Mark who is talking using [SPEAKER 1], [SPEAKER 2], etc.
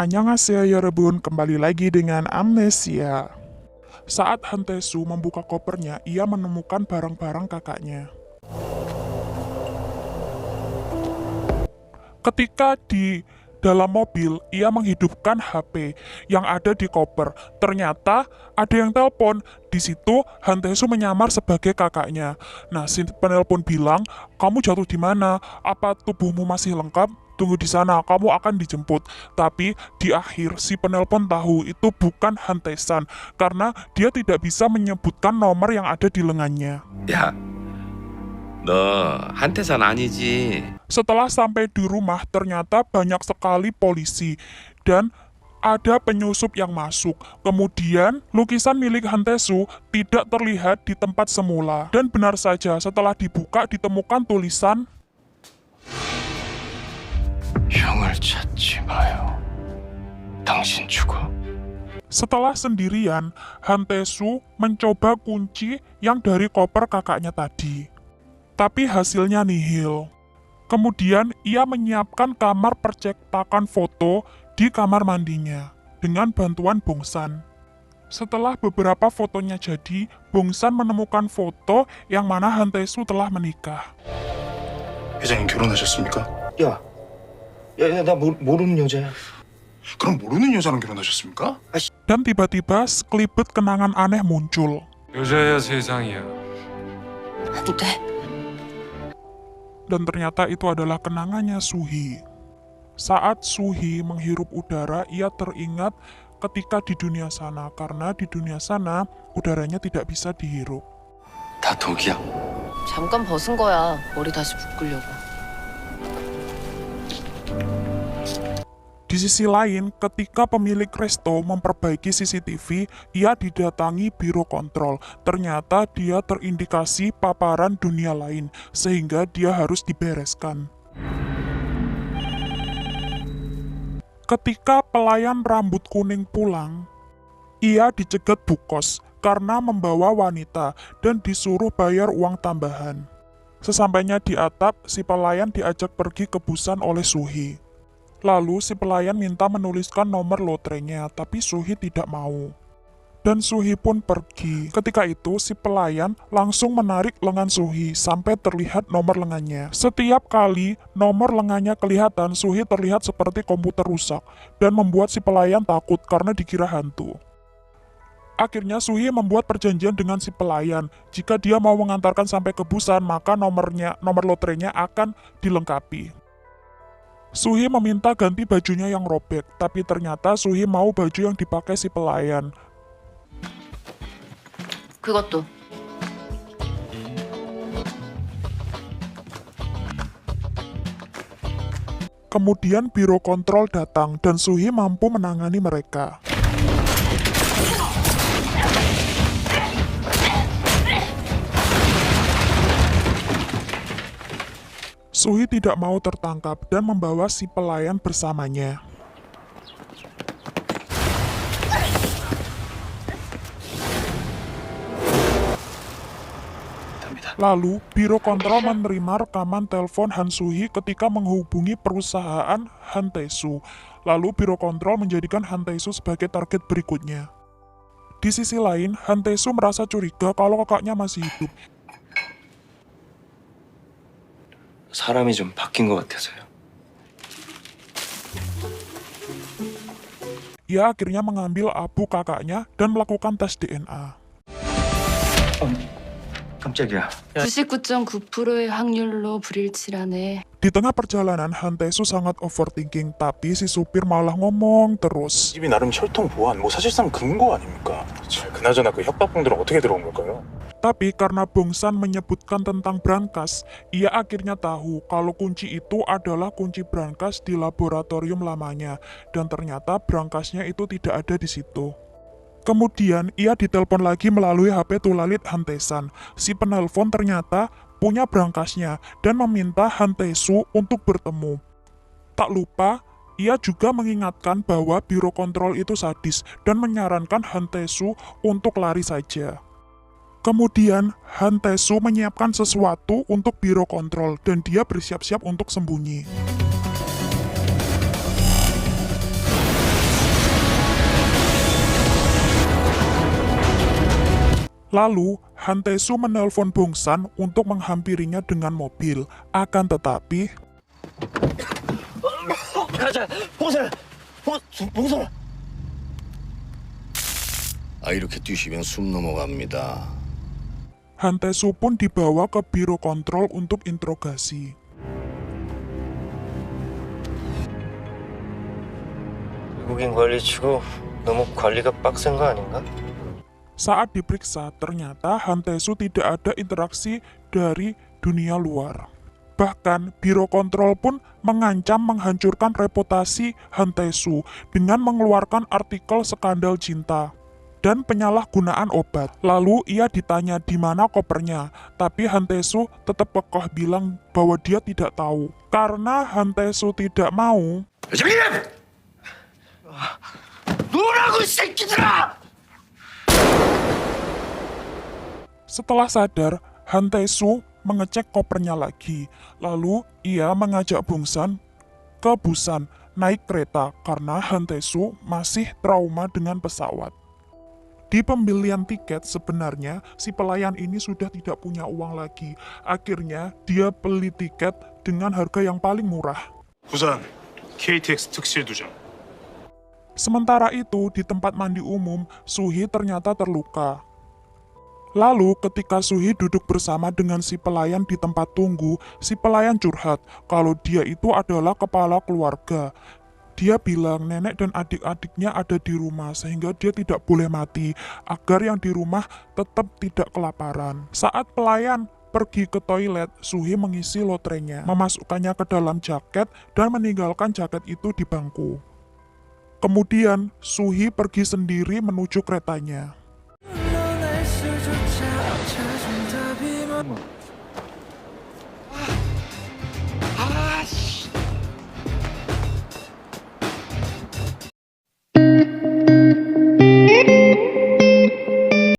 [SPEAKER 1] Annyeonghaseyo 여러분, kembali lagi dengan Amnesia. Saat Han Tae-soo membuka kopernya, ia menemukan barang-barang kakaknya. Ketika di dalam mobil, ia menghidupkan HP yang ada di koper. Ternyata ada yang telepon. Di situ Han Tae-soo menyamar sebagai kakaknya. Nah, si penelpon bilang, "Kamu jatuh di mana? Apa tubuhmu masih lengkap? Tunggu di sana, kamu akan dijemput." Tapi di akhir si penelpon tahu itu bukan Han Tae-san karena dia tidak bisa menyebutkan nomor yang ada di lengannya.
[SPEAKER 2] 야, 너 한태산 아니지?
[SPEAKER 1] Setelah sampai di rumah, ternyata banyak sekali polisi dan ada penyusup yang masuk. Kemudian, lukisan milik Han Tae-soo tidak terlihat di tempat semula. Dan benar saja, setelah dibuka ditemukan tulisan,
[SPEAKER 3] 형을 찾지 마요. 당신 죽어.
[SPEAKER 1] setelah sendirian, Han Tae-soo mencoba kunci yang dari koper kakaknya tadi. Tapi hasilnya nihil. Kemudian ia menyiapkan kamar percetakan foto di kamar mandinya dengan bantuan Bongsan. Setelah beberapa fotonya jadi, Bongsan menemukan foto yang mana Han Tae-soo telah menikah.
[SPEAKER 4] 회장님 결혼하셨습니까?
[SPEAKER 3] 야, 나 모르는 여자야.
[SPEAKER 4] 그럼 모르는 여자랑 결혼하셨습니까?
[SPEAKER 1] Dan tiba-tiba sekelibet kenangan aneh muncul.
[SPEAKER 5] 여자야 세상이야.
[SPEAKER 6] 안 돼.
[SPEAKER 1] Dan ternyata itu adalah kenangannya Suhi. Saat Suhi menghirup udara, ia teringat ketika di dunia sana, karena di dunia sana udaranya tidak bisa dihirup.
[SPEAKER 3] 다 독이야.
[SPEAKER 6] 잠깐 벗은 거야. 머리 다시 묶으려고.
[SPEAKER 1] Di sisi lain, ketika pemilik resto memperbaiki CCTV, ia didatangi biro kontrol. Ternyata dia terindikasi paparan dunia lain, sehingga dia harus dibereskan. Ketika pelayan rambut kuning pulang, ia dicegat Bukos karena membawa wanita dan disuruh bayar uang tambahan. Sesampainya di atap, si pelayan diajak pergi ke Busan oleh Suhi. Lalu si pelayan minta menuliskan nomor lotrenya, tapi Suhi tidak mau. Dan Suhi pun pergi. Ketika itu, si pelayan langsung menarik lengan Suhi sampai terlihat nomor lengannya. Setiap kali nomor lengannya kelihatan, Suhi terlihat seperti komputer rusak dan membuat si pelayan takut karena dikira hantu. Akhirnya Suhi membuat perjanjian dengan si pelayan. Jika dia mau mengantarkan sampai ke Busan, maka nomor lotrenya akan dilengkapi. Suhi meminta ganti bajunya yang robek, tapi ternyata Suhi mau baju yang dipakai si pelayan.
[SPEAKER 6] 그것도.
[SPEAKER 1] Kemudian biro kontrol datang dan Suhi mampu menangani mereka. Suhi tidak mau tertangkap dan membawa si pelayan bersamanya. Lalu, biro kontrol menerima rekaman telepon Han Suhi ketika menghubungi perusahaan Han Tae-soo. Lalu, biro kontrol menjadikan Han Tae-soo sebagai target berikutnya. Di sisi lain, Han Tae-soo merasa curiga kalau kakaknya masih hidup.
[SPEAKER 3] 사람이 좀 바뀐 것 같아서요.
[SPEAKER 1] Ia akhirnya mengambil abu kakaknya dan melakukan tes DNA.
[SPEAKER 3] 깜짝이야.
[SPEAKER 6] 99.9%의 확률로 불일치라네.
[SPEAKER 1] Di tengah perjalanan, Han Tae-soo sangat overthinking, tapi si supir malah ngomong terus.
[SPEAKER 4] 집이 나름 혈통 보안, 사실상 금고 아닙니까? 그나저나 그 협박범들은 어떻게 들어온 걸까요?
[SPEAKER 1] Tapi karena Bongsan menyebutkan tentang brankas, ia akhirnya tahu kalau kunci itu adalah kunci brankas di laboratorium lamanya, dan ternyata brankasnya itu tidak ada di situ. Kemudian ia ditelepon lagi melalui HP tulalit Han Tae-san. Si penelpon ternyata punya brankasnya dan meminta Han Tae-soo untuk bertemu. Tak lupa, ia juga mengingatkan bahwa biro kontrol itu sadis dan menyarankan Han Tae-soo untuk lari saja. Kemudian, Han Tae-soo menyiapkan sesuatu untuk biro kontrol dan dia bersiap-siap untuk sembunyi. Lalu, Han Tae-soo menelpon Bong-san untuk menghampirinya dengan mobil. Akan tetapi,
[SPEAKER 3] 가자, 봉선아, 봉선아.
[SPEAKER 5] 이렇게 뛰시면 숨 넘어갑니다.
[SPEAKER 1] Han Tae-soo pun dibawa ke biro kontrol untuk interogasi.
[SPEAKER 3] 외국인 관리치고 너무 관리가 빡센 거 아닌가?
[SPEAKER 1] Saat diperiksa, ternyata Han Tae-soo tidak ada interaksi dari dunia luar. Bahkan, biro kontrol pun mengancam menghancurkan reputasi Han Tae-soo dengan mengeluarkan artikel skandal cinta dan penyalahgunaan obat. Lalu ia ditanya di mana kopernya, tapi Han Tae-soo tetap kokoh bilang bahwa dia tidak tahu. Karena Han Tae-soo tidak mau,
[SPEAKER 5] 회장님! 누라고 이 새끼들아!
[SPEAKER 1] setelah sadar, Han Tae-soo mengecek kopernya lagi. Lalu ia mengajak Bong-san ke Busan naik kereta karena Han Tae-soo masih trauma dengan pesawat. Di pembelian tiket sebenarnya si pelayan ini sudah tidak punya uang lagi. Akhirnya dia beli tiket dengan harga yang paling murah.
[SPEAKER 4] 부산 KTX 특실 2장.
[SPEAKER 1] Sementara itu di tempat mandi umum, Suhi ternyata terluka. Lalu ketika Suhi duduk bersama dengan si pelayan di tempat tunggu, si pelayan curhat kalau dia itu adalah kepala keluarga. Dia bilang nenek dan adik-adiknya ada di rumah sehingga dia tidak boleh mati agar yang di rumah tetap tidak kelaparan. Saat pelayan pergi ke toilet, Suhi mengisi lotrenya, memasukkannya ke dalam jaket dan meninggalkan jaket itu di bangku. Kemudian Suhi pergi sendiri menuju keretanya.